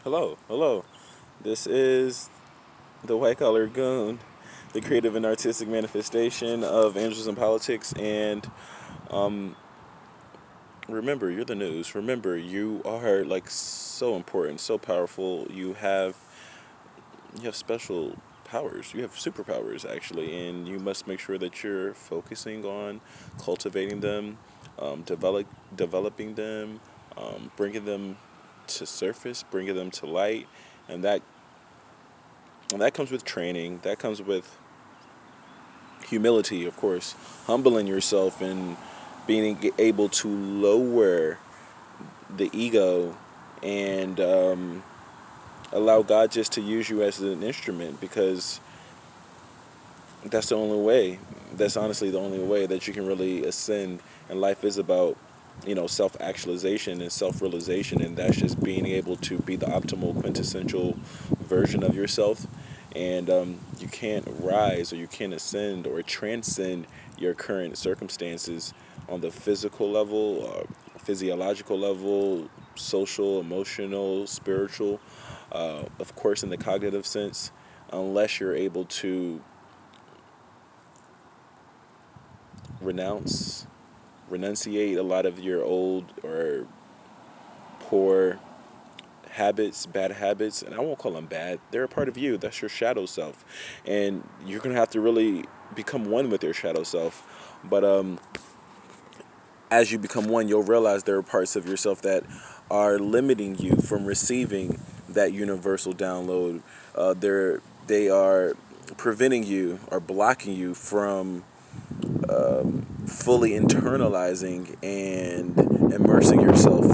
Hello, hello. This is the White Collar Goon, the creative and artistic manifestation of Angels in Politics. And um, remember, you're the news. Remember, you are like so important, so powerful. You have special powers. You have superpowers actually, and you must make sure that you're focusing on cultivating them, developing them, bringing them to surface, bringing them to light, and that comes with training. That comes with humility, of course, humbling yourself and being able to lower the ego and allow God just to use you as an instrument, because that's the only way. That's honestly the only way that you can really ascend. And life is about, self-actualization and self-realization, and that's just being able to be the optimal quintessential version of yourself. And you can't rise or you can't ascend or transcend your current circumstances on the physical level, physiological level, social, emotional, spiritual, of course, in the cognitive sense, unless you're able to renunciate a lot of your old or poor habits, bad habits. And I won't call them bad. They're a part of you. That's your shadow self. And you're going to have to really become one with your shadow self. But as you become one, you'll realize there are parts of yourself that are limiting you from receiving that universal download. They are preventing you or blocking you from fully internalizing and immersing yourself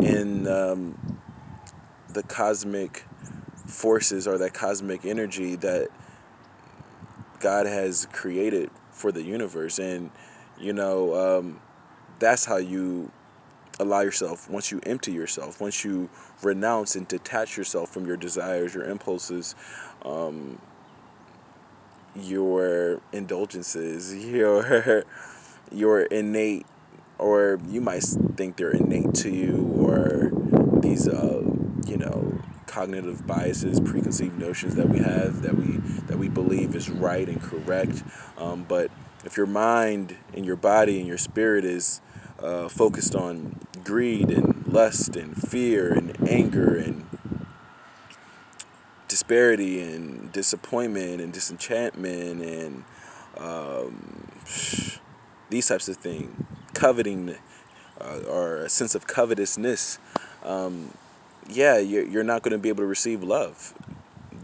in the cosmic forces or that cosmic energy that God has created for the universe. And that's how you allow yourself, once you empty yourself, once you renounce and detach yourself from your desires, your impulses, your indulgences, your innate, or you might think they're innate to you, or these cognitive biases, preconceived notions that we have, that we believe is right and correct. But if your mind and your body and your spirit is focused on greed and lust and fear and anger and disparity and disappointment and disenchantment and these types of things, coveting, or a sense of covetousness, you're not going to be able to receive love,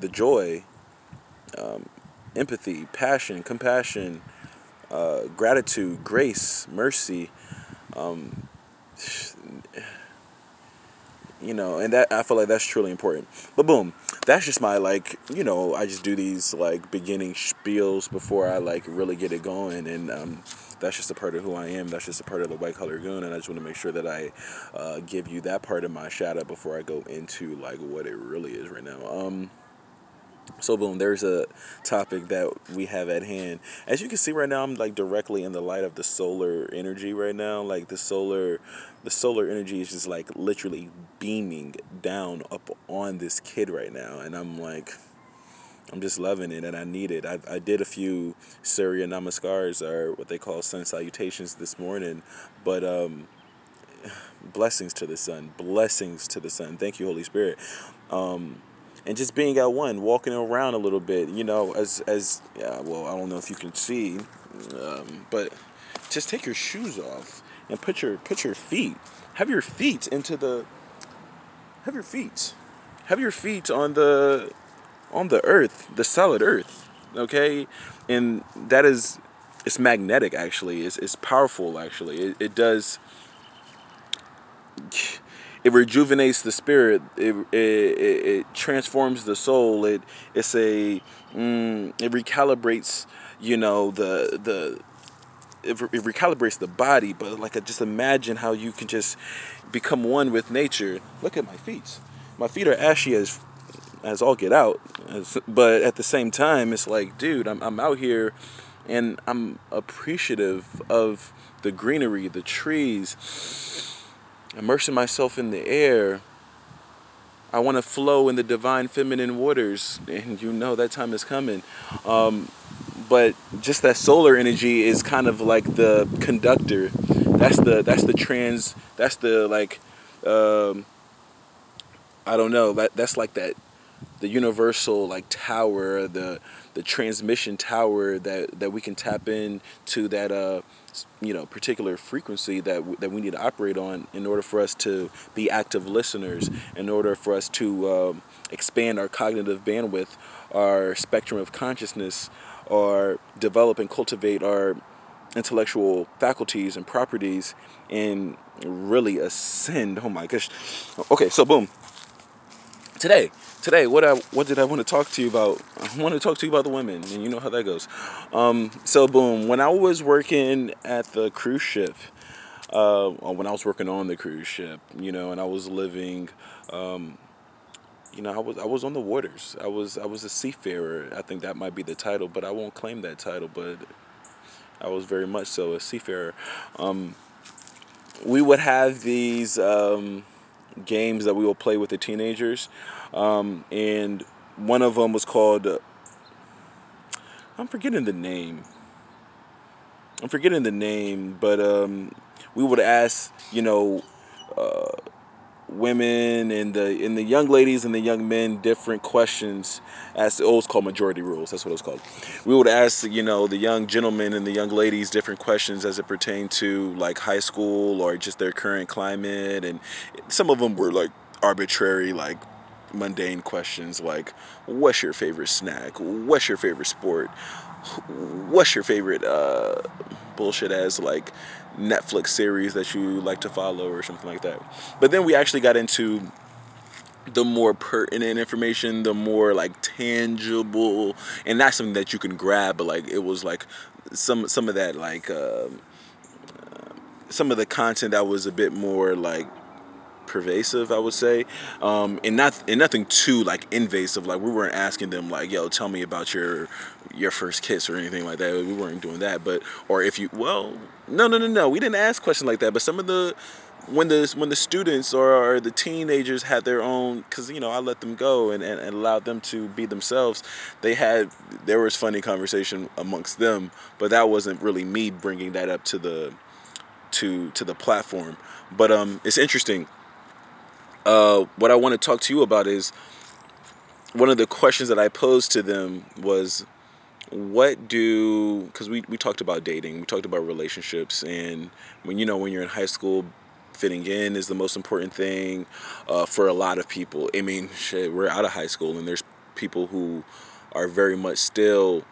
the joy, empathy, passion, compassion, gratitude, grace, mercy, and that, I feel like that's truly important. But boom, that's just my I just do these beginning spiels before I really get it going, and that's just a part of who I am. That's just a part of the White Collar Goon, and I just want to make sure that I give you that part of my shout out before I go into what it really is right now. So boom, there's a topic that we have at hand. As you can see right now, I'm directly in the light of the solar energy right now. The solar energy is just literally beaming down up on this kid right now, and I'm just loving it, and I need it. I did a few Surya Namaskars, or what they call sun salutations, this morning, but blessings to the sun, blessings to the sun. Thank you, Holy Spirit. And just being at one, walking around a little bit, well, I don't know if you can see, but just take your shoes off and put your feet, have your feet on the earth, the solid earth, okay? And it's magnetic, actually. It's powerful, actually. It rejuvenates the spirit. It transforms the soul. It recalibrates, it recalibrates the body. But just imagine how you can just become one with nature. Look at my feet. My feet are ashy as all get out, but at the same time, it's dude, I'm out here, and I'm appreciative of the greenery, the trees, immersing myself in the air, I want to flow in the divine feminine waters, and you know that time is coming. But just that solar energy is kind of like the conductor. That's the trans. That's the like. Um, I don't know. That's like the universal like tower, the transmission tower that we can tap in to that particular frequency that we need to operate on in order for us to be active listeners, in order for us to expand our cognitive bandwidth, our spectrum of consciousness, or develop and cultivate our intellectual faculties and properties, and really ascend. Oh my gosh. Okay, so boom. Today, what did I want to talk to you about? I want to talk to you about the women, and you know how that goes. So boom, when I was working at the cruise ship, when I was working on the cruise ship, and I was living, I was on the waters. I was a seafarer. I think that might be the title, but I won't claim that title. But I was very much so a seafarer. We would have these games that we will play with the teenagers, and one of them was called I'm forgetting the name. But we would ask, women and the young ladies and the young men different questions. As it was called majority rules. That's what it was called. We would ask, the young gentlemen and the young ladies different questions as it pertained to like high school or just their current climate, and some of them were like arbitrary, like mundane questions like, what's your favorite snack? What's your favorite sport? What's your favorite bullshit as like Netflix series that you like to follow or something like that. But then we actually got into the more pertinent information, the more like tangible, and not something that you can grab, but like it was like some of that like some of the content that was a bit more like pervasive, I would say, and nothing too like invasive. Like we weren't asking them like, yo, tell me about your first kiss or anything like that. We weren't doing that. But or if you, well, no, we didn't ask questions like that. But some of the when the students or the teenagers had their own, because I let them go and allowed them to be themselves. There was funny conversation amongst them, but that wasn't really me bringing that up to the platform. But it's interesting. What I want to talk to you about is one of the questions that I posed to them was, because we talked about dating, we talked about relationships, and when you're in high school, fitting in is the most important thing for a lot of people. I mean, shit, we're out of high school, and there's people who are very much still,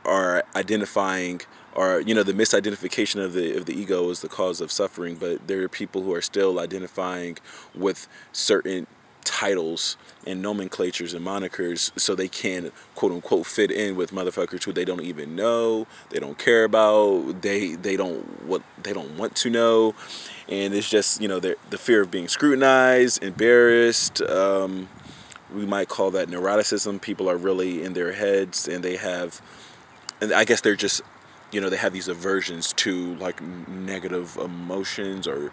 are identifying, or the misidentification of the ego is the cause of suffering. But there are people who are still identifying with certain titles and nomenclatures and monikers so they can quote unquote fit in with motherfuckers who they don't even know, they don't care about, they don't want to know. And it's just the fear of being scrutinized, embarrassed. We might call that neuroticism. People are really in their heads, and I guess they're just, they have these aversions to like negative emotions, or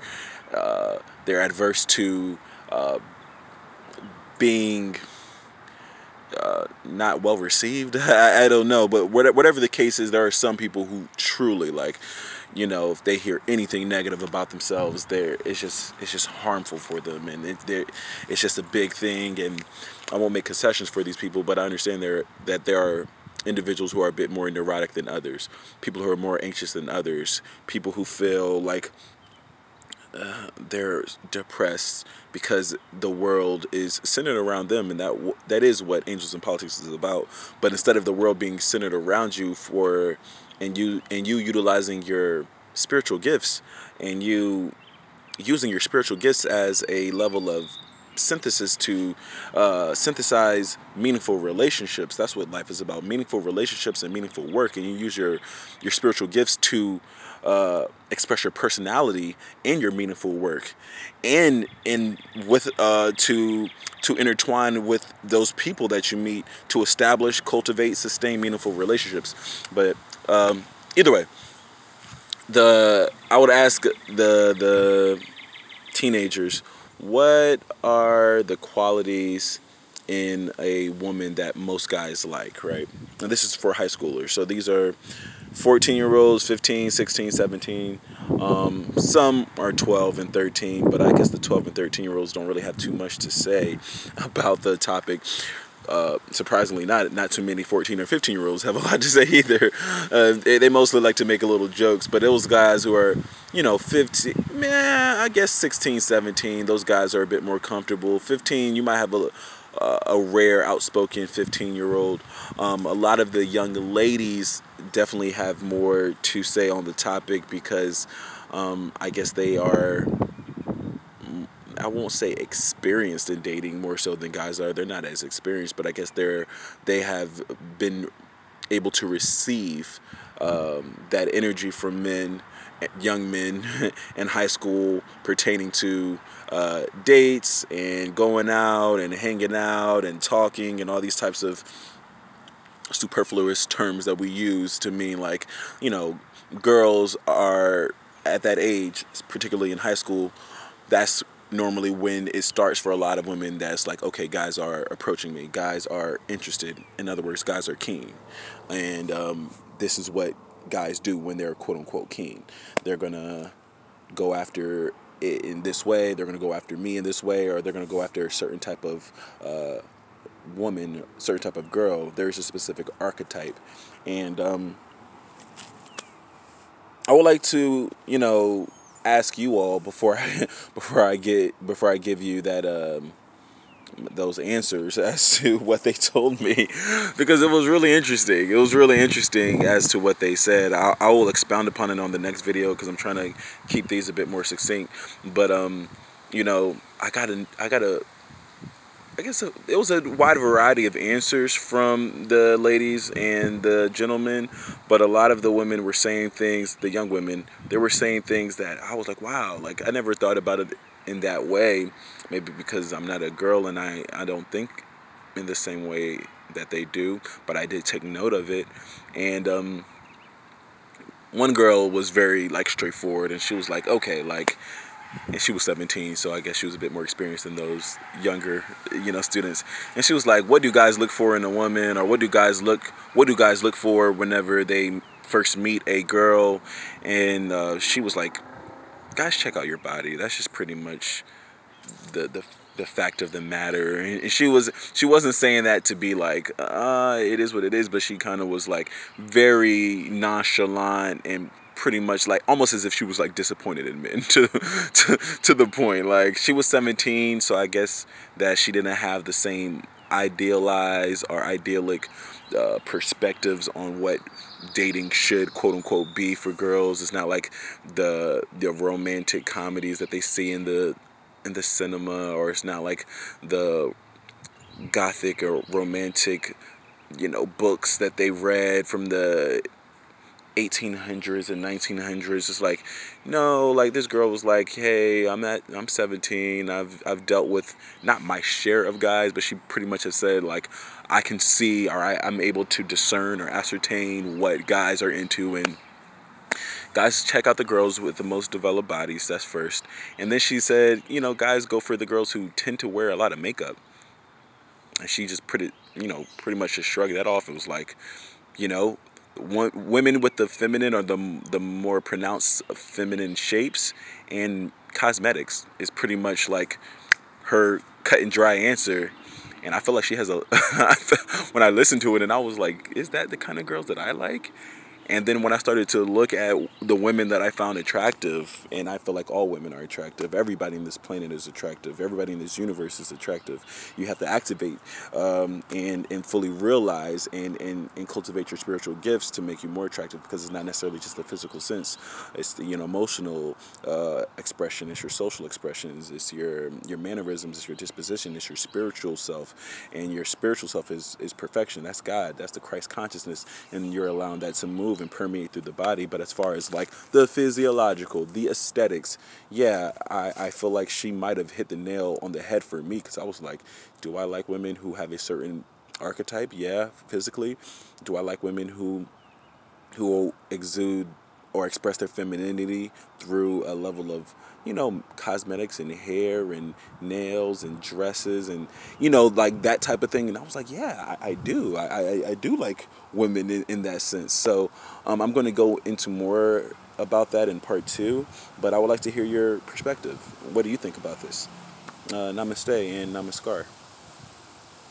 they're adverse to being not well received. I don't know, but whatever the case is, there are some people who truly like, if they hear anything negative about themselves, it's just harmful for them, and it's just a big thing. And I won't make concessions for these people, but I understand that there are individuals who are a bit more neurotic than others, people who are more anxious than others, people who feel like they're depressed because the world is centered around them, and that is what Angels in Politics is about. But instead of the world being centered around you and you utilizing your spiritual gifts, and you using your spiritual gifts as a level of synthesis to synthesize meaningful relationships. That's what life is about: meaningful relationships and meaningful work. And you use your spiritual gifts to express your personality in your meaningful work, and with to intertwine with those people that you meet to establish, cultivate, sustain meaningful relationships. But either way, I would ask the teenagers, What are the qualities in a woman that most guys like, right? And this is for high schoolers. So these are 14-year-olds, 15, 16, 17. Some are 12 and 13, but I guess the 12 and 13-year-olds don't really have too much to say about the topic. Surprisingly, not too many 14 or 15-year-olds have a lot to say either. They mostly like to make a little jokes, but those guys who are, 15, I guess 16, 17, those guys are a bit more comfortable. 15, you might have a rare outspoken 15-year-old. A lot of the young ladies definitely have more to say on the topic because I guess they are, I won't say experienced in dating more so than guys are. They're not as experienced, but I guess they have been able to receive that energy from men, young men in high school, pertaining to dates and going out and hanging out and talking and all these types of superfluous terms that we use to mean like, girls are at that age, particularly in high school. That's normally when it starts for a lot of women. That's like, okay, guys are approaching me, guys are interested, in other words, guys are keen. And this is what guys do when they're quote unquote keen. They're gonna go after it in this way, they're gonna go after me in this way, or they're gonna go after a certain type of woman, certain type of girl. There's a specific archetype. And I would like to, ask you all before I before I give you that those answers as to what they told me, because it was really interesting. It was really interesting as to what they said. I will expound upon it on the next video because I'm trying to keep these a bit more succinct. But I got a I guess it was a wide variety of answers from the ladies and the gentlemen, but a lot of the women were saying things, the young women, they were saying things that I was like, wow, like I never thought about it in that way. Maybe because I'm not a girl and I don't think in the same way that they do, but I did take note of it. And one girl was very like straightforward, and she was like, okay, like, and she was 17, so I guess she was a bit more experienced than those younger, students. And she was like, "What do guys look for in a woman, or what do guys look for whenever they first meet a girl?" And she was like, "Guys, check out your body. That's just pretty much the fact of the matter." And she wasn't saying that to be like, it is what it is, but she kind of was like very nonchalant and pretty much like almost as if she was like disappointed in men to the point. Like, she was 17, so I guess that she didn't have the same idealized or idyllic perspectives on what dating should quote unquote be for girls. It's not like the romantic comedies that they see in the cinema, or it's not like the gothic or romantic books that they read from the 1800s and 1900s. It's like, no, like this girl was like, hey, I'm 17, I've dealt with not my share of guys, but she pretty much has said like, I can see, or I'm able to discern or ascertain what guys are into. And guys check out the girls with the most developed bodies, that's first. And then she said, guys go for the girls who tend to wear a lot of makeup. And she just pretty much just shrugged that off. It was like, women with the feminine or the more pronounced feminine shapes and cosmetics is pretty much like her cut and dry answer. And I feel like she has when I listened to it, and I was like, is that the kind of girls that I like? And then when I started to look at the women that I found attractive, and I feel like all women are attractive. Everybody in this planet is attractive. Everybody in this universe is attractive. You have to activate and fully realize and cultivate your spiritual gifts to make you more attractive, because it's not necessarily just the physical sense. It's the emotional expression. It's your social expressions. It's your mannerisms. It's your disposition. It's your spiritual self. And your spiritual self is perfection. That's God. That's the Christ consciousness. And you're allowing that to move and permeate through the body. But as far as like the physiological, the aesthetics, yeah, I feel like she might have hit the nail on the head for me, because I was like, do I like women who have a certain archetype? Yeah, physically. Do I like women who exude or express their femininity through a level of, cosmetics and hair and nails and dresses and, like that type of thing. And I was like, yeah, I do. I do like women in that sense. So I'm going to go into more about that in part 2, but I would like to hear your perspective. What do you think about this? Namaste and namaskar.